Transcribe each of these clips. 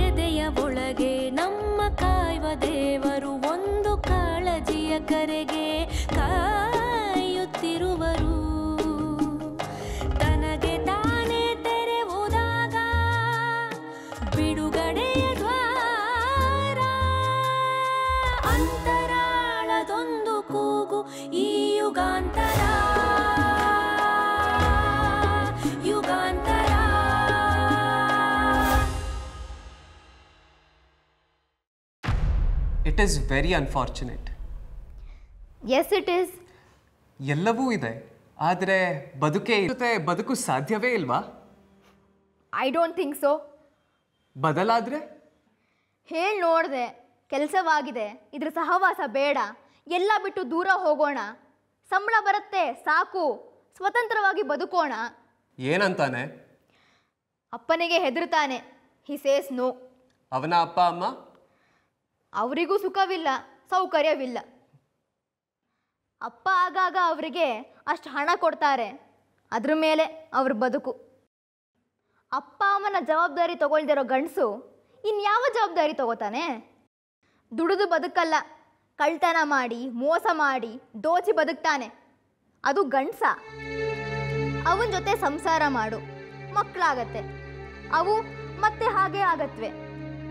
ಎದೆಯ ಒಳಗೆ ನಮ್ಮ ಕಾಯುವ ದೇವರು ಒಂದು ಕಾಳಜಿಯ ಕರೆಗೆ ಕಾಯುತ್ತಿರುವರು. ತನಗೆ ತಾನೇ ತೆರೆವುದಾಗ ಬಿಡುಗಡೆಯ ದ್ವಾರ. ಅಂತರಾಳದೊಂದು ಕೂಗು ಈ ಯುಗಾಂತರ. It is very unfortunate. Yes, it is. ಎಲ್ಲವೂ ಇದೆ, ಆದರೆ ಬದುಕು ಸಾಧ್ಯವೇ ಇಲ್ವಾ? I don't think so. ಬದಲಾದ್ರೆ? ಹೇಳಿ ನೋಡಿದೆ, ಕೆಲಸವಾಗಿದೆ, ಇದ್ರ ಸಹವಾಸ ಬೇಡ, ಎಲ್ಲ ಬಿಟ್ಟು ದೂರ ಹೋಗೋಣ, ಸಂಬಳ ಬರುತ್ತೆ ಸಾಕು, ಸ್ವತಂತ್ರವಾಗಿ ಬದುಕೋಣ. ಏನಂತಾನೆ? ಅಪ್ಪನಿಗೆ ಹೆದರ್ತಾನೆ. He says no. ಅವನ ಅಪ್ಪ ಅಮ್ಮ? ಅವರಿಗೂ ಸುಖವಿಲ್ಲ, ಸೌಕರ್ಯವಿಲ್ಲ. ಅಪ್ಪ ಆಗಾಗ ಅವರಿಗೆ ಅಷ್ಟು ಹಣ ಕೊಡ್ತಾರೆ, ಅದ್ರ ಮೇಲೆ ಅವ್ರ ಬದುಕು. ಅಪ್ಪ ಅಮ್ಮನ ಜವಾಬ್ದಾರಿ ತಗೊಳ್ದಿರೋ ಗಂಡಸು ಇನ್ಯಾವ ಜವಾಬ್ದಾರಿ ತಗೋತಾನೆ? ದುಡಿದು ಬದುಕಲ್ಲ, ಕಳ್ತನ ಮಾಡಿ ಮೋಸ ಮಾಡಿ ದೋಚಿ ಬದುಕ್ತಾನೆ. ಅದು ಗಂಡಸ. ಅವನ ಜೊತೆ ಸಂಸಾರ ಮಾಡು, ಮಕ್ಕಳಾಗತ್ತೆ, ಅವು ಮತ್ತೆ ಹಾಗೆ ಆಗತ್ವೆ.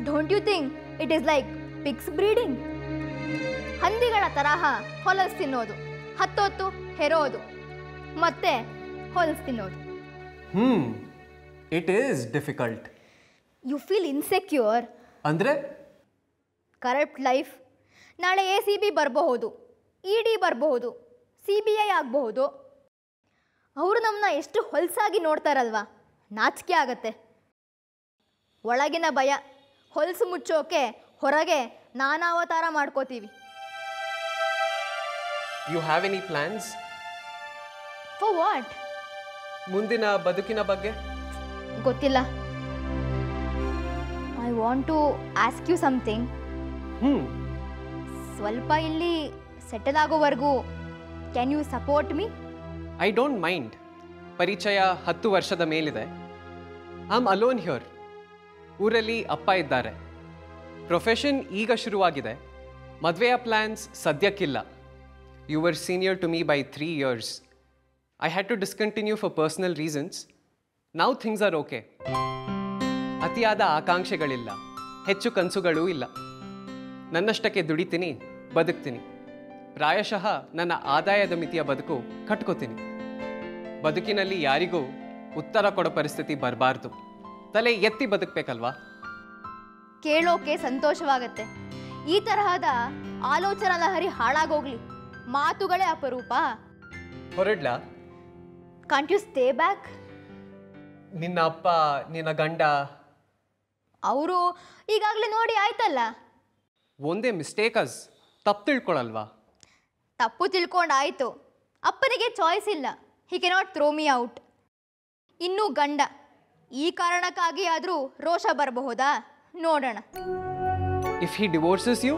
Don't you think it is like pigs breeding? ಹಂದಿಗಳ ತರಹ ಹೊಲಸು ತಿನ್ನೋದು, ಹತ್ತೊತ್ತು ಹೆರೋದು, ಮತ್ತೆ ಹೊಲಸು ತಿನ್ನೋದು. It is difficult. You feel insecure. ಅಂದರೆ? Corrupt life. ನಾಳೆ ACB ಬರಬಹುದು, ED ಬರಬಹುದು, CBI ಆಗಬಹುದು. ಅವರು ನಮ್ಮನ್ನ ಎಷ್ಟು ಹೊಲಸಾಗಿ ನೋಡ್ತಾರಲ್ವಾ, ನಾಚಿಕೆ ಆಗತ್ತೆ. ಒಳಗಿನ ಭಯ, ಹೊಲಸು ಮುಚ್ಚೋಕೆ ಹೊರಗೆ ನಾನಾ ಅವತಾರ ಮಾಡ್ಕೋತೀವಿ. You have any plans? For what? ಮುಂದಿನ ಬದುಕಿನ ಬಗ್ಗೆ ಗೊತ್ತಿಲ್ಲ. I want to ask you something. ಸ್ವಲ್ಪ ಇಲ್ಲಿ ಸೆಟಲ್ ಆಗೋವರೆಗೂ can you support me? I don't mind. ಪರಿಚಯ 10 ವರ್ಷದ ಮೇಲಿದೆ. I am alone here. ಊರಲ್ಲಿ ಅಪ್ಪ ಇದ್ದಾರೆ. ಪ್ರೊಫೆಷನ್ ಈಗ ಶುರುವಾಗಿದೆ. ಮದುವೆಯ ಪ್ಲ್ಯಾನ್ಸ್ ಸದ್ಯಕ್ಕಿಲ್ಲ. You were senior to me by 3 years. I had to discontinue for personal reasons. Now things are okay. ಅತಿಯಾದ ಆಕಾಂಕ್ಷೆಗಳಿಲ್ಲ, ಹೆಚ್ಚು ಕನಸುಗಳೂ ಇಲ್ಲ. ನನ್ನಷ್ಟಕ್ಕೆ ದುಡಿತೀನಿ, ಬದುಕ್ತೀನಿ. ಪ್ರಾಯಶಃ ನನ್ನ ಆದಾಯದ ಮಿತಿಯ ಬದುಕು ಕಟ್ಕೋತೀನಿ. ಬದುಕಿನಲ್ಲಿ ಯಾರಿಗೂ ಉತ್ತರ ಕೊಡೋ ಪರಿಸ್ಥಿತಿ ಬರಬಾರ್ದು. ತಲೆ ಎತ್ತಿ ಬದುಕಬೇಕಲ್ವಾ? ಕೇಳೋಕೆ ಸಂತೋಷವಾಗತ್ತೆ. ಈ ತರಹದ ಆಲೋಚನಾ ಲಹರಿ ಹಾಳಾಗೋಗ್ಲಿ. ಮಾತುಗಳೇ ಅಪರೂಪ. ಹೊರಡ್ಲಾ? Can't you stay back? ನಿನ್ನ ಅಪ್ಪ, ನಿನ್ನ ಗಂಡ ಅವರು ಈಗಾಗಲೇ ನೋಡಿ ಆಯ್ತಲ್ಲ. ಒಂದೇ ಮಿಸ್ಟೇಕಸ್, ತಪ್ಪು ತಿಳ್ಕೊಳಲ್ವಾ? ತಪ್ಪು ತಿಳ್ಕೊಂಡಾಯ್ತು. ಅಪ್ಪನಿಗೆ ಚಾಯ್ಸ್ ಇಲ್ಲ. He cannot throw me out. ಇನ್ನೂ ಗಂಡ. ಈ ಕಾರಣಕ್ಕಾಗಿ ಆದರೂ ರೋಷ ಬರಬಹುದಾ? ನೋಡೋಣ. If he divorces you?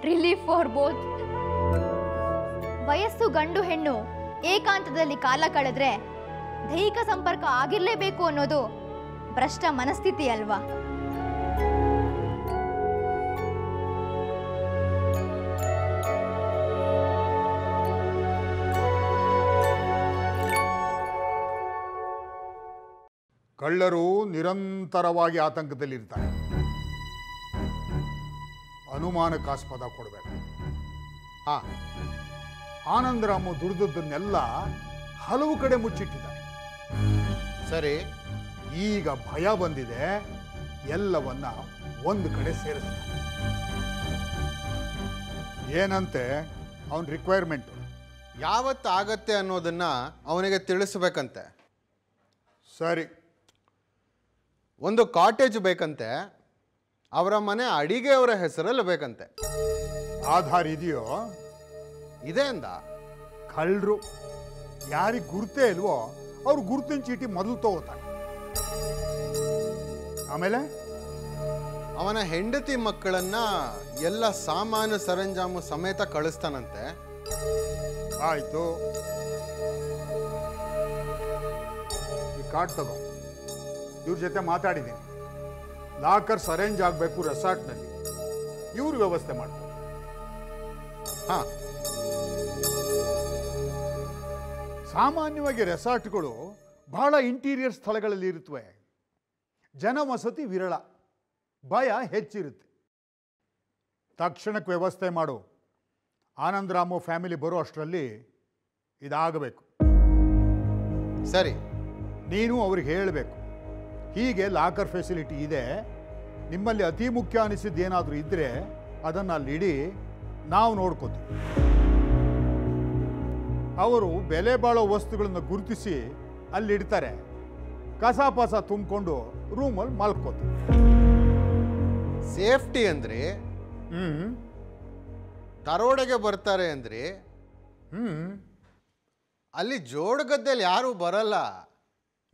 Relief for both. ವಯಸ್ಸು ಗಂಡು ಹೆಣ್ಣು ಏಕಾಂತದಲ್ಲಿ ಕಾಲ ಕಳೆದ್ರೆ ದೈಹಿಕ ಸಂಪರ್ಕ ಆಗಿರಲೇಬೇಕು ಅನ್ನೋದು ಭ್ರಷ್ಟ ಮನಸ್ಥಿತಿ ಅಲ್ವಾ? ಕಳ್ಳರು ನಿರಂತರವಾಗಿ ಆತಂಕದಲ್ಲಿರ್ತಾರೆ. ಅನುಮಾನಕ್ಕಾಸ್ಪದ ಕೊಡಬೇಡ. ಆನಂದರಾಮು ದುಡಿದದ್ದನ್ನೆಲ್ಲ ಹಲವು ಕಡೆ ಮುಚ್ಚಿಟ್ಟಿದ್ದಾರೆ. ಸರಿ, ಈಗ ಭಯ ಬಂದಿದೆ, ಎಲ್ಲವನ್ನ ಒಂದು ಕಡೆ ಸೇರಿಸ್ತಾನೆ. ಏನಂತೆ ಅವನ ರಿಕ್ವೈರ್ಮೆಂಟ್? ಯಾವತ್ತು ಆಗತ್ತೆ ಅನ್ನೋದನ್ನ ಅವನಿಗೆ ತಿಳಿಸ್ಬೇಕಂತೆ. ಸರಿ, ಒಂದು ಕಾಟೇಜ್ ಬೇಕಂತೆ. ಅವರ ಮನೆ ಅಡಿಗೆ ಅವರ ಹೆಸರಲ್ಲಿ ಬೇಕಂತೆ. ಆಧಾರ್ ಇದೆಯೋ? ಇದೆ ಅಂದ. ಕಳ್ಳರು ಯಾರಿಗೆ ಗುರ್ತೇ ಇಲ್ವೋ ಅವ್ರು ಗುರುತಿನ ಚೀಟಿ ಮೊದಲು ತಗೋತಾರೆ. ಆಮೇಲೆ ಅವನ ಹೆಂಡತಿ ಮಕ್ಕಳನ್ನ ಎಲ್ಲ ಸಾಮಾನು ಸರಂಜಾಮು ಸಮೇತ ಕಳಿಸ್ತಾನಂತೆ. ಆಯ್ತು, ಈ ಕಾರ್ಡ್ ತಗೋ. ಇವ್ರ ಜೊತೆ ಮಾತಾಡಿದ್ದೀನಿ. ಲಾಕರ್ಸ್ ಅರೇಂಜ್ ಆಗಬೇಕು ರೆಸಾರ್ಟ್ನಲ್ಲಿ. ಇವ್ರು ವ್ಯವಸ್ಥೆ ಮಾಡ್ತಾರೆ. ಹಾ, ಸಾಮಾನ್ಯವಾಗಿ ರೆಸಾರ್ಟ್ಗಳು ಬಹಳ ಇಂಟೀರಿಯರ್ ಸ್ಥಳಗಳಲ್ಲಿ ಇರುತ್ತವೆ. ಜನವಸತಿ ವಿರಳ, ಭಯ ಹೆಚ್ಚಿರುತ್ತೆ. ತಕ್ಷಣಕ್ಕೆ ವ್ಯವಸ್ಥೆ ಮಾಡು. ಆನಂದರಾಮು ಫ್ಯಾಮಿಲಿ ಬರೋ ಅಷ್ಟರಲ್ಲಿ ಇದಾಗಬೇಕು. ಸರಿ. ನೀನು ಅವ್ರಿಗೆ ಹೇಳಬೇಕು, ಹೀಗೆ ಲಾಕರ್ ಫೆಸಿಲಿಟಿ ಇದೆ, ನಿಮ್ಮಲ್ಲಿ ಅತಿ ಮುಖ್ಯ ಅನಿಸಿದ್ದು ಏನಾದರೂ ಇದ್ದರೆ ಅದನ್ನು ಅಲ್ಲಿಡಿ, ನಾವು ನೋಡ್ಕೋತೀವಿ. ಅವರು ಬೆಲೆ ಬಾಳೋ ವಸ್ತುಗಳನ್ನು ಗುರುತಿಸಿ ಅಲ್ಲಿಡ್ತಾರೆ. ಕಸ ಪಸ ತುಂಬಿಕೊಂಡು ರೂಮಲ್ಲಿ ಮಲ್ಕೋತೀವಿ. ಸೇಫ್ಟಿ ಅಂದ್ರೆ ದರೋಡೆಗೆ ಬರ್ತಾರೆ ಅಂದ್ರೆ ಅಲ್ಲಿ ಜೋಡಗದ್ದೆಯಲ್ಲಿ ಯಾರೂ ಬರಲ್ಲ.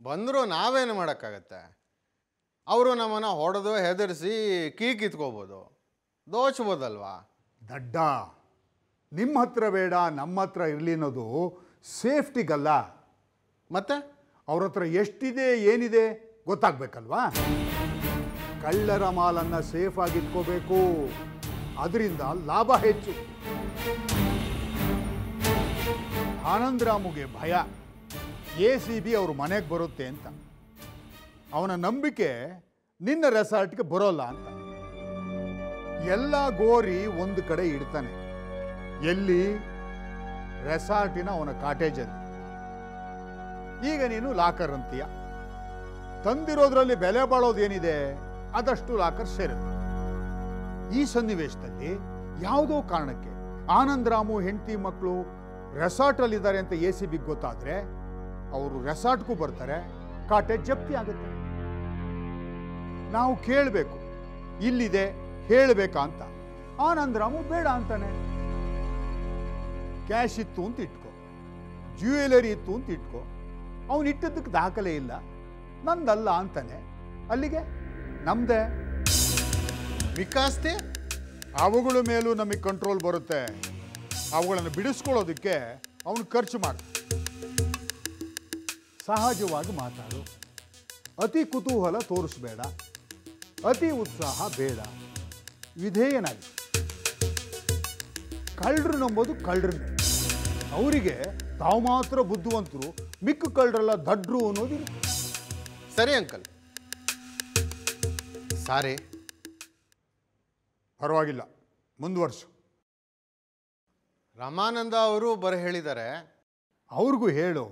ಬಂದರೂ ನಾವೇನು ಮಾಡೋಕ್ಕಾಗತ್ತೆ? ಅವರು ನಮ್ಮನ್ನು ಹೊಡೆದು ಹೆದರಿಸಿ ಕಿತ್ಕೋಬೋದು, ದೋಚ್ಬೋದಲ್ವಾ? ದಡ್ಡ, ನಿಮ್ಮ ಹತ್ರ ಬೇಡ ನಮ್ಮ ಹತ್ರ ಇರಲಿ ಅನ್ನೋದು ಸೇಫ್ಟಿಗಲ್ಲ. ಮತ್ತೆ ಅವ್ರ ಹತ್ರ ಎಷ್ಟಿದೆ ಏನಿದೆ ಗೊತ್ತಾಗ್ಬೇಕಲ್ವಾ? ಕಳ್ಳರ ಮಾಲನ್ನು ಸೇಫ್ ಆಗಿ ಇಟ್ಕೋಬೇಕು, ಅದರಿಂದ ಲಾಭ ಹೆಚ್ಚು. ಆನಂದರಾಮುಗೆ ಭಯ ACB ಅವ್ರ ಮನೆಗೆ ಬರುತ್ತೆ ಅಂತ. ಅವನ ನಂಬಿಕೆ ನಿನ್ನ ರೆಸಾರ್ಟ್ಗೆ ಬರೋಲ್ಲ ಅಂತ. ಎಲ್ಲ ಗೋರಿ ಒಂದು ಕಡೆ ಇಡ್ತಾನೆ. ಎಲ್ಲಿ? ರೆಸಾರ್ಟಿನ ಅವನ ಕಾಟೇಜಲ್ಲಿ. ಈಗ ನೀನು ಲಾಕರ್ ಅಂತೀಯ. ತಂದಿರೋದ್ರಲ್ಲಿ ಬೆಲೆ ಬಾಳೋದೇನಿದೆ ಅದಷ್ಟು ಲಾಕರ್ ಸೇರುತ್ತೆ. ಈ ಸನ್ನಿವೇಶದಲ್ಲಿ ಯಾವುದೋ ಕಾರಣಕ್ಕೆ ಆನಂದರಾಮು ಹೆಂಡತಿ ಮಕ್ಕಳು ರೆಸಾರ್ಟಲ್ಲಿದ್ದಾರೆ ಅಂತ ACB ಗೊತ್ತಾದರೆ ಅವರು ರೆಸಾರ್ಟ್ಗೂ ಬರ್ತಾರೆ, ಕಾಟೇಜ್ ಜಪ್ತಿ ಆಗುತ್ತೆ. ನಾವು ಕೇಳಬೇಕು, ಇಲ್ಲಿದೆ ಹೇಳಬೇಕಾ ಅಂತ. ಆನಂದರಾಮು ಬೇಡ ಅಂತಾನೆ. ಕ್ಯಾಶ್ ಇತ್ತು ಅಂತ ಇಟ್ಕೋ, ಜ್ಯುವೆಲರಿ ಇತ್ತು ಅಂತ ಇಟ್ಕೋ, ಅವನು ಇಟ್ಟದಕ್ಕೆ ದಾಖಲೆ ಇಲ್ಲ, ನಂದಲ್ಲ ಅಂತಾನೆ. ಅಲ್ಲಿಗೆ ನಮ್ದೇ. ವಿಕಾಸ್ತೆ ಅವುಗಳ ಮೇಲೂ ನಮಗೆ ಕಂಟ್ರೋಲ್ ಬರುತ್ತೆ. ಅವುಗಳನ್ನು ಬಿಡಿಸ್ಕೊಳ್ಳೋದಕ್ಕೆ ಅವನು ಖರ್ಚು ಮಾಡ. ಸಹಜವಾಗಿ ಮಾತಾಡು, ಅತಿ ಕುತೂಹಲ ತೋರಿಸ್ಬೇಡ, ಅತಿ ಉತ್ಸಾಹ ಬೇಡ, ವಿಧೇಯನಾಗಿ. ಕಳ್ಳರು ನಂಬೋದು ಕಳ್ಳರನ್ನೇ. ಅವರಿಗೆ ತಾವು ಮಾತ್ರ ಬುದ್ಧಿವಂತರು, ಮಿಕ್ಕ ಕಳ್ಳರೆಲ್ಲ ದಡ್ರು ಅನ್ನೋದಿಲ್ಲ. ಸರಿ ಅಂಕಲ್. ಸಾರಿ, ಪರವಾಗಿಲ್ಲ, ಮುಂದುವರ್ಸು. ರಮಾನಂದ ಅವರು ಬರ ಹೇಳಿದ್ದಾರೆ. ಅವ್ರಿಗೂ ಹೇಳು,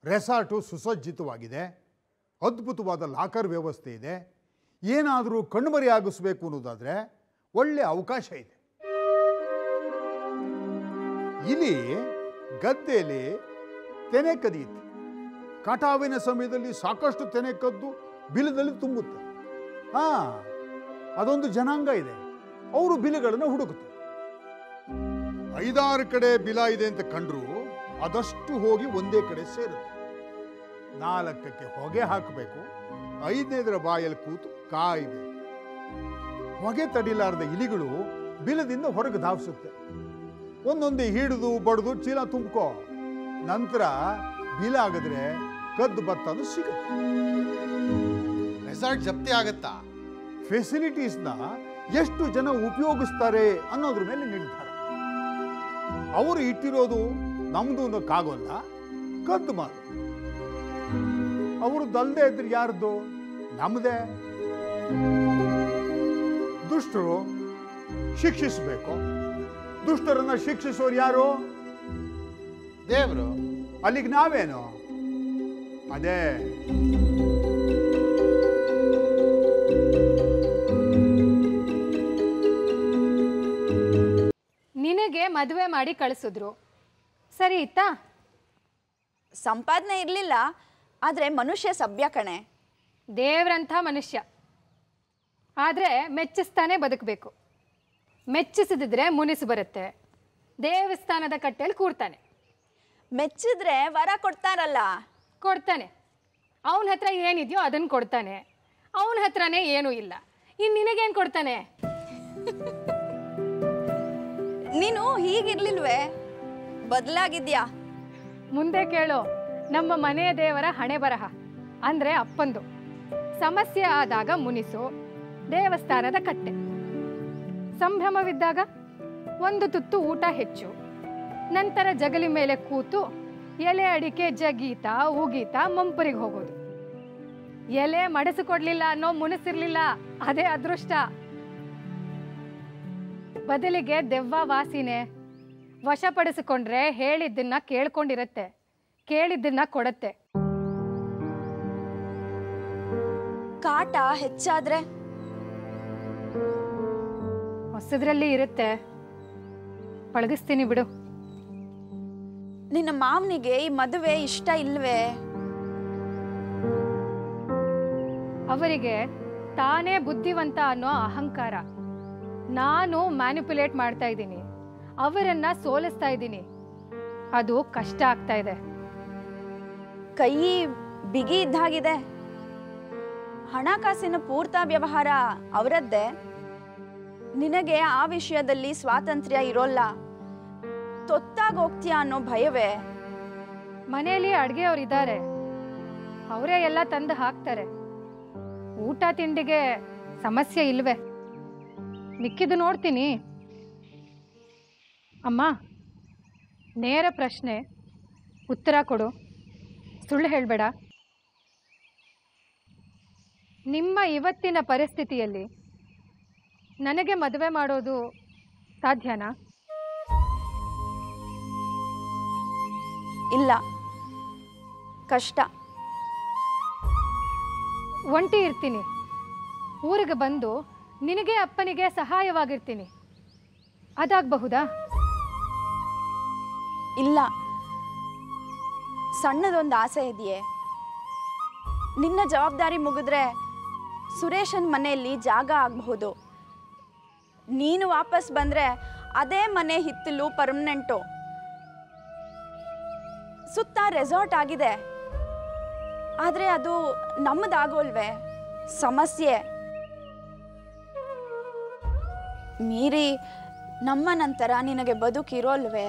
ರೆಸಾರ್ಟು ಸುಸಜ್ಜಿತವಾಗಿದೆ, ಅದ್ಭುತವಾದ ಲಾಕರ್ ವ್ಯವಸ್ಥೆ ಇದೆ. ಏನಾದರೂ ಕಣ್ಮರೆ ಆಗಿಸ್ಬೇಕು ಅನ್ನೋದಾದರೆ ಒಳ್ಳೆ ಅವಕಾಶ ಇದೆ. ಇಲ್ಲಿ ಗದ್ದೆಯಲ್ಲಿ ತೆನೆ ಕದಿಯುತ್ತೆ. ಕಟಾವಿನ ಸಮಯದಲ್ಲಿ ಸಾಕಷ್ಟು ತೆನೆ ಕದ್ದು ಬಿಲದಲ್ಲಿ ತುಂಬುತ್ತೆ. ಅದೊಂದು ಜನಾಂಗ ಇದೆ, ಅವರು ಬಿಲುಗಳನ್ನು ಹುಡುಕುತ್ತಾರೆ. 5-6 ಕಡೆ ಬಿಲ ಇದೆ ಅಂತ ಕಂಡ್ರು ಅದಷ್ಟು ಹೋಗಿ ಒಂದೇ ಕಡೆ ಸೇರುತ್ತೆ. 4ಕ್ಕೆ ಹೊಗೆ ಹಾಕಬೇಕು, 5ನೇದರ ಬಾಯಲ್ಲಿ ಕೂತು ಕಾಯಬೇಕು. ಹೊಗೆ ತಡಿಲಾರದ ಇಲಿಗಳು ಬಿಲದಿಂದ ಹೊರಗೆ ಧಾವಿಸುತ್ತೆ. ಒಂದೊಂದೇ ಹಿಡಿದು ಬಡ್ದು ಚೀಲ ತುಂಬ್ಕೋ. ನಂತರ ಬಿಲ ಆಗಿದ್ರೆ ಕದ್ದು ಭತ್ತನು ಸಿಗುತ್ತೆ. ರೆಸಾರ್ಟ್ ಜಪ್ತಿ ಆಗತ್ತಾ? ಫೆಸಿಲಿಟೀಸ್ನ ಎಷ್ಟು ಜನ ಉಪಯೋಗಿಸ್ತಾರೆ ಅನ್ನೋದ್ರ ಮೇಲೆ ನಿರ್ಧಾರ. ಅವರು ಇಟ್ಟಿರೋದು ನಮ್ದು ಅನ್ನೋಕ್ಕಾಗೋಲ್ಲ, ಕದ್ದು ಮಾಡು. ಅವ್ರದ್ದಲ್ಲದೆ ಇದ್ರೆ ಯಾರ್ದು? ನಮ್ಮದೇ. ದುಷ್ಟರು ಶಿಕ್ಷಿಸಬೇಕು. ದುಷ್ಟರನ್ನ ಶಿಕ್ಷಿಸೋರು ಯಾರು? ದೇವರು. ಅಲ್ಲಿಗೆ ನಾವೇನು? ಅದೇ. ನಿನಗೆ ಮದುವೆ ಮಾಡಿ ಕಳಿಸಿದ್ರು, ಸರಿ ಇತ್ತಾ? ಸಂಪಾದನೆ ಇರಲಿಲ್ಲ, ಆದರೆ ಮನುಷ್ಯ ಸಭ್ಯ ಕಣೆ. ದೇವ್ರಂಥ ಮನುಷ್ಯ. ಆದರೆ ಮೆಚ್ಚಿಸ್ತಾನೆ ಬದುಕಬೇಕು. ಮೆಚ್ಚಿಸಿದ್ರೆ ಮುನಿಸು ಬರುತ್ತೆ. ದೇವಸ್ಥಾನದ ಕಟ್ಟೆಯಲ್ಲಿ ಕೂರ್ತಾನೆ. ಮೆಚ್ಚಿದ್ರೆ ವರ ಕೊಡ್ತಾರಲ್ಲ. ಕೊಡ್ತಾನೆ. ಅವನ ಹತ್ರ ಏನಿದೆಯೋ ಅದನ್ನು ಕೊಡ್ತಾನೆ. ಅವನ ಹತ್ರನೇ ಏನೂ ಇಲ್ಲ, ಇನ್ನು ನಿನಗೇನು ಕೊಡ್ತಾನೆ? ನೀನು ಹೀಗಿರ್ಲಿಲ್ವೇ? ಬದಲಾಗಿದ್ಯಾ? ಮುಂದೆ ಕೇಳು. ನಮ್ಮ ಮನೆಯ ದೇವರ ಹಣೆ ಬರಹ ಅಂದರೆ ಅಪ್ಪಂದು. ಸಮಸ್ಯೆ ಆದಾಗ ಮುನಿಸು, ದೇವಸ್ಥಾನದ ಕತ್ತೆ. ಸಂಭ್ರಮವಿದ್ದಾಗ ಒಂದು ತುತ್ತು ಊಟ ಹೆಚ್ಚು, ನಂತರ ಜಗಲಿ ಮೇಲೆ ಕೂತು ಎಲೆ ಅಡಿಕೆ ಜಗೀತಾ ಉಗೀತಾ ಮಂಪರಿಗೆ ಹೋಗೋದು. ಎಲೆ ಮಡಸಿಕೊಡ್ಲಿಲ್ಲ ಅನ್ನೋ ಮುನಿಸಿರ್ಲಿಲ್ಲ, ಅದೇ ಅದೃಷ್ಟ. ಬದಲಿಗೆ ದೆವ್ವ ವಾಸಿನೇ ವಶಪಡಿಸಿಕೊಂಡ್ರೆ ಹೇಳಿದ್ದನ್ನ ಕೇಳ್ಕೊಂಡಿರತ್ತೆ, ಕೇಳಿದ್ದನ್ನ ಕೊಡತ್ತೆ. ಕಾಟ ಹೆಚ್ಚಾದ್ರೆ ಹೊಸದ್ರಲ್ಲಿ ಇರುತ್ತೆ, ಪಳಗಿಸ್ತೀನಿ ಬಿಡು. ನಿನ್ನ ಮಾವನಿಗೆ ಈ ಮದುವೆ ಇಷ್ಟ ಇಲ್ವೇ? ಅವರಿಗೆ ತಾನೇ ಬುದ್ಧಿವಂತ ಅನ್ನೋ ಅಹಂಕಾರ. ನಾನು ಮ್ಯಾನಿಪುಲೇಟ್ ಮಾಡ್ತಾ ಇದ್ದೀನಿ, ಅವರನ್ನ ಸೋಲಿಸ್ತಾ ಇದ್ದೀನಿ. ಅದು ಕಷ್ಟ ಆಗ್ತಾ ಇದೆ. ಕೈ ಬಿಗಿ ಇದ್ದಾಗಿದೆ. ಹಣಕಾಸಿನ ಪೂರ್ತ ವ್ಯವಹಾರ ಅವರದ್ದೇ. ನಿನಗೆ ಆ ವಿಷಯದಲ್ಲಿ ಸ್ವಾತಂತ್ರ್ಯ ಇರೋಲ್ಲ. ತೊತ್ತಾಗೋಗ್ತೀಯ ಅನ್ನೋ ಭಯವೇ? ಮನೆಯಲ್ಲಿ ಅಡುಗೆಯವರಿದ್ದಾರೆ, ಅವರೇ ಎಲ್ಲ ತಂದು ಹಾಕ್ತಾರೆ. ಊಟ ತಿಂಡಿಗೆ ಸಮಸ್ಯೆ ಇಲ್ವೇ? ಮಿಕ್ಕಿದ್ದು ನೋಡ್ತೀನಿ. ಅಮ್ಮ, ನೇರ ಪ್ರಶ್ನೆ, ಉತ್ತರ ಕೊಡು, ಸುಳ್ಳು ಹೇಳಬೇಡ. ನಿಮ್ಮ ಇವತ್ತಿನ ಪರಿಸ್ಥಿತಿಯಲ್ಲಿ ನನಗೆ ಮದುವೆ ಮಾಡೋದು ಸಾಧ್ಯನಾ? ಇಲ್ಲ, ಕಷ್ಟ. ಒಂಟಿ ಇರ್ತೀನಿ, ಊರಿಗೆ ಬಂದು ನಿನಗೆ ಅಪ್ಪನಿಗೆ ಸಹಾಯವಾಗಿರ್ತೀನಿ. ಅದಾಗಬಹುದಾ? ಇಲ್ಲ, ಸಣ್ಣದೊಂದು ಆಸೆ ಇದೆಯೇ. ನಿನ್ನ ಜವಾಬ್ದಾರಿ ಮುಗಿದ್ರೆ ಸುರೇಶನ್ ಮನೆಯಲ್ಲಿ ಜಾಗ ಆಗಬಹುದು. ನೀನು ವಾಪಸ್ ಬಂದರೆ ಅದೇ ಮನೆ ಹಿತ್ತಲು ಪರ್ಮನೆಂಟು. ಸುತ್ತ ರೆಸಾರ್ಟ್ ಆಗಿದೆ, ಆದರೆ ಅದು ನಮ್ಮದಾಗೋಲ್ವೇ? ಸಮಸ್ಯೆ. ಮೀರಿ ನಮ್ಮ ನಂತರ ನಿನಗೆ ಬದುಕಿರೋಲ್ವೇ?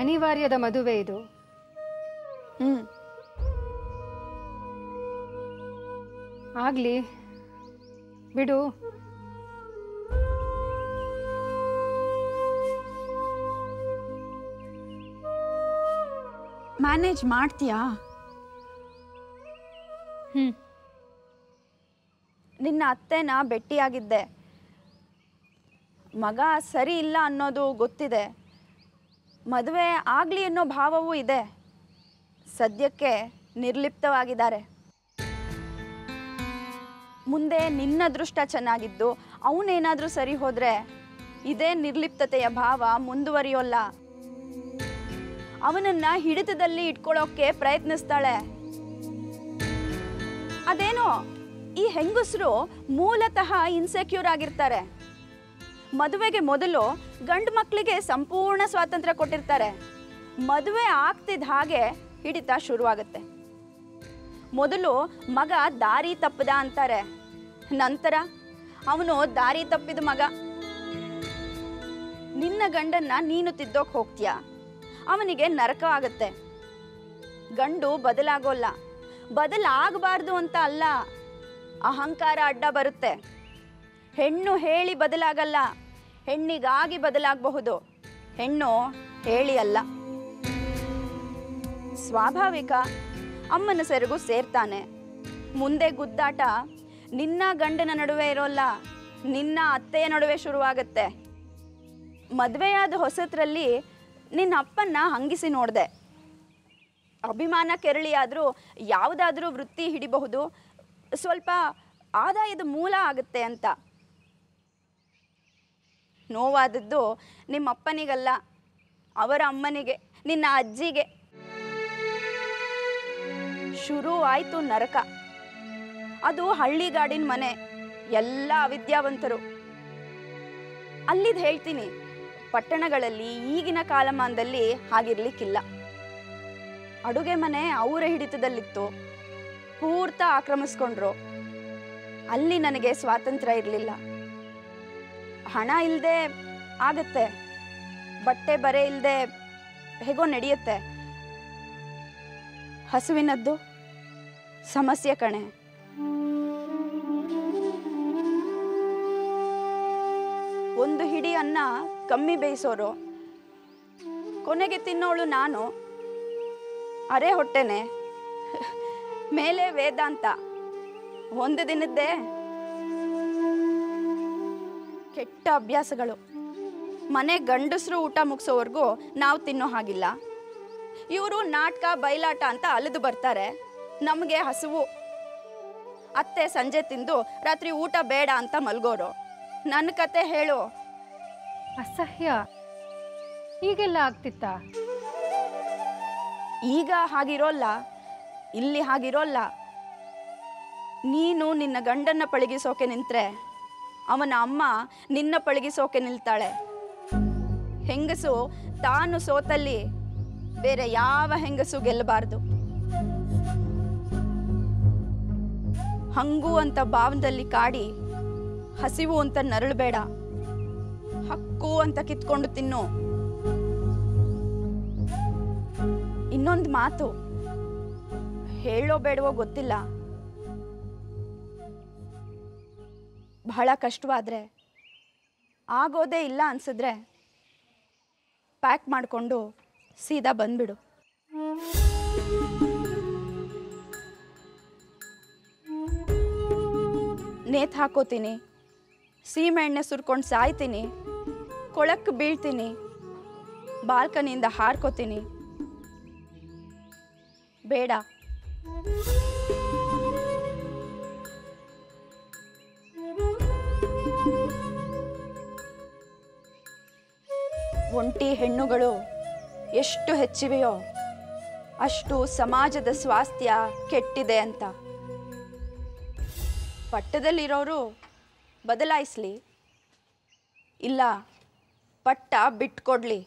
ಅನಿವಾರ್ಯದ ಮದುವೆ ಇದು. ಆಗ್ಲಿ ಬಿಡು. ಮ್ಯಾನೇಜ್ ಮಾಡ್ತೀಯಾ? ನಿನ್ನ ಅತ್ತೆನ ಭೇಟಿಯಾಗಿದ್ದೆ. ಮಗ ಸರಿ ಇಲ್ಲ ಅನ್ನೋದು ಗೊತ್ತಿದೆ. ಮದುವೆ ಆಗಲಿ ಅನ್ನೋ ಭಾವವೂ ಇದೆ. ಸದ್ಯಕ್ಕೆ ನಿರ್ಲಿಪ್ತವಾಗಿದ್ದಾರೆ. ಮುಂದೆ ನಿನ್ನ ಅದೃಷ್ಟ ಚೆನ್ನಾಗಿದ್ದು ಅವನೇನಾದರೂ ಸರಿ ಹೋದರೆ ಇದೇ ನಿರ್ಲಿಪ್ತತೆಯ ಭಾವ ಮುಂದುವರಿಯೋಲ್ಲ. ಅವನನ್ನ ಹಿಡಿತದಲ್ಲಿ ಇಟ್ಕೊಳ್ಳೋಕೆ ಪ್ರಯತ್ನಿಸ್ತಾಳೆ. ಅದೇನೋ ಈ ಹೆಂಗಸರು ಮೂಲತಃ ಇನ್ಸೆಕ್ಯೂರ್ ಆಗಿರ್ತಾರೆ. ಮದುವೆಗೆ ಮೊದಲು ಗಂಡು ಮಕ್ಕಳಿಗೆ ಸಂಪೂರ್ಣ ಸ್ವಾತಂತ್ರ್ಯ ಕೊಟ್ಟಿರ್ತಾರೆ. ಮದುವೆ ಆಗ್ತಿದ್ದ ಹಾಗೆ ಹಿಡಿತ ಶುರುವಾಗುತ್ತೆ. ಮೊದಲು ಮಗ ದಾರಿ ತಪ್ಪದ ಅಂತಾರೆ, ನಂತರ ಅವನು ದಾರಿ ತಪ್ಪಿದ ಮಗ. ನಿನ್ನ ಗಂಡನ್ನ ನೀನು ತಿದ್ದೋಕ್ ಹೋಗ್ತೀಯ, ಅವನಿಗೆ ನರಕ ಆಗುತ್ತೆ. ಗಂಡು ಬದಲಾಗೋಲ್ಲ. ಬದಲಾಗಬಾರ್ದು ಅಂತ ಅಲ್ಲ, ಅಹಂಕಾರ ಅಡ್ಡ ಬರುತ್ತೆ. ಹೆಣ್ಣು ಹೇಳಿ ಬದಲಾಗಲ್ಲ, ಹೆಣ್ಣಿಗಾಗಿ ಬದಲಾಗಬಹುದು. ಹೆಣ್ಣು ಹೇಳಿ ಅಲ್ಲ. ಸ್ವಾಭಾವಿಕ. ಅಮ್ಮನ ಸೆರಗು ಸೇರ್ತಾನೆ. ಮುಂದೆ ಗುದ್ದಾಟ ನಿನ್ನ ಗಂಡನ ನಡುವೆ ಇರೋಲ್ಲ, ನಿನ್ನ ಅತ್ತೆಯ ನಡುವೆ ಶುರುವಾಗುತ್ತೆ. ಮದುವೆಯಾದ ಹೊಸತ್ರಲ್ಲಿ ನಿನ್ನ ಅಪ್ಪನ್ನ ಹಂಗಿಸಿ ನೋಡಿದೆ. ಅಭಿಮಾನ ಕೆರಳಿಯಾದರೂ ಯಾವುದಾದ್ರೂ ವೃತ್ತಿ ಹಿಡಿಬಹುದು, ಸ್ವಲ್ಪ ಆದಾಯದ ಮೂಲ ಆಗುತ್ತೆ ಅಂತ. ನೋವಾದದ್ದು ನಿಮ್ಮ ಅಪ್ಪನಿಗಲ್ಲ, ಅವರ ಅಮ್ಮನಿಗೆ, ನಿನ್ನ ಅಜ್ಜಿಗೆ. ಶುರು ಆಯಿತು ನರಕ. ಅದು ಹಳ್ಳಿಗಾಡಿನ ಮನೆ, ಎಲ್ಲ ಅವಿದ್ಯಾವಂತರು. ಅಲ್ಲಿದ್ದು ಹೇಳ್ತೀನಿ, ಪಟ್ಟಣಗಳಲ್ಲಿ ಈಗಿನ ಕಾಲಮಾನದಲ್ಲಿ ಹಾಗಿರ್ಲಿಕ್ಕಿಲ್ಲ. ಅಡುಗೆ ಮನೆ ಅವರ ಹಿಡಿತದಲ್ಲಿತ್ತು, ಪೂರ್ತ ಆಕ್ರಮಿಸ್ಕೊಂಡ್ರು. ಅಲ್ಲಿ ನನಗೆ ಸ್ವಾತಂತ್ರ್ಯ ಇರಲಿಲ್ಲ. ಹಣ ಇಲ್ಲದೆ ಆಗತ್ತೆ, ಬಟ್ಟೆ ಬರೆ ಇಲ್ಲದೆ ಹೇಗೋ ನಡೆಯುತ್ತೆ. ಹಸುವಿನದ್ದು ಸಮಸ್ಯೆ ಕಣೆ. ಒಂದು ಹಿಡಿ ಅನ್ನ ಕಮ್ಮಿ ಬೇಯಿಸೋರು, ಕೊನೆಗೆ ತಿನ್ನೋಳು ನಾನು. ಅರೆ ಹೊಟ್ಟೆನೆ, ಮೇಲೆ ವೇದಾಂತ. ಒಂದು ದಿನದ್ದೇ ಕೆಟ್ಟ ಅಭ್ಯಾಸಗಳು. ಮನೆ ಗಂಡಸರು ಊಟ ಮುಗಿಸೋವರೆಗೂ ನಾವು ತಿನ್ನೋ ಹಾಗಿಲ್ಲ. ಇವರು ನಾಟಕ ಬಯಲಾಟ ಅಂತ ಅಲೆದು ಬರ್ತಾರೆ, ನಮಗೆ ಹಸುವು. ಅತ್ತೆ ಸಂಜೆ ತಿಂದು ರಾತ್ರಿ ಊಟ ಬೇಡ ಅಂತ ಮಲ್ಗೋರು. ನನ್ನ ಕತೆ ಹೇಳು. ಅಸಹ್ಯ. ಹೀಗೆಲ್ಲ ಆಗ್ತಿತ್ತಾ? ಈಗ ಹಾಗಿರೋಲ್ಲ, ಇಲ್ಲಿ ಹಾಗಿರೋಲ್ಲ. ನೀನು ನಿನ್ನ ಗಂಡನ್ನ ಪಳಗಿಸೋಕೆ ನಿಂತ್ರೆ ಅವನ ಅಮ್ಮ ನಿನ್ನ ಪಳಗಿಸೋಕೆ ನಿಲ್ತಾಳೆ. ಹೆಂಗಸು ತಾನು ಸೋತಲ್ಲಿ ಬೇರೆ ಯಾವ ಹೆಂಗಸು ಗೆಲ್ಲಬಾರ್ದು. ಹಂಗು ಅಂತ ಭಾವದಲ್ಲಿ ಕಾಡಿ ಹಸಿವು ಅಂತ ನರಳಬೇಡ. ಹಕ್ಕು ಅಂತ ಕಿತ್ಕೊಂಡು ತಿನ್ನು. ಇನ್ನೊಂದು ಮಾತು ಹೇಳೋ ಬೇಡವೋ ಗೊತ್ತಿಲ್ಲ, ಬಹಳ ಕಷ್ಟವಾದ್ರೆ, ಆಗೋದೇ ಇಲ್ಲ ಅನ್ಸಿದ್ರೆ ಪ್ಯಾಕ್ ಮಾಡಿಕೊಂಡು ಸೀದಾ ಬಂದ್ಬಿಡು. ನೇತ್ ಹಾಕೋತೀನಿ, ಸೀಮೆ ಎಣ್ಣೆ ಸುರ್ಕೊಂಡು ಸಾಯ್ತೀನಿ, ಕೊಳಕ್ಕೆ ಬೀಳ್ತೀನಿ, ಬಾಲ್ಕನಿಯಿಂದ ಹಾರ್ಕೋತೀನಿ. ಬೇಡ. ಒಂಟಿ ಹೆಣ್ಣುಗಳು ಎಷ್ಟು ಹೆಚ್ಚಿವೆಯೋ ಅಷ್ಟು ಸಮಾಜದ ಸ್ವಾಸ್ಥ್ಯ ಕೆಟ್ಟಿದೆ ಅಂತ. ಪಟ್ಟದಲ್ಲಿರೋರು ಬದಲಾಯಿಸ್ಲಿ, ಇಲ್ಲ ಪಟ್ಟ ಬಿಟ್ಕೊಡ್ಲಿ.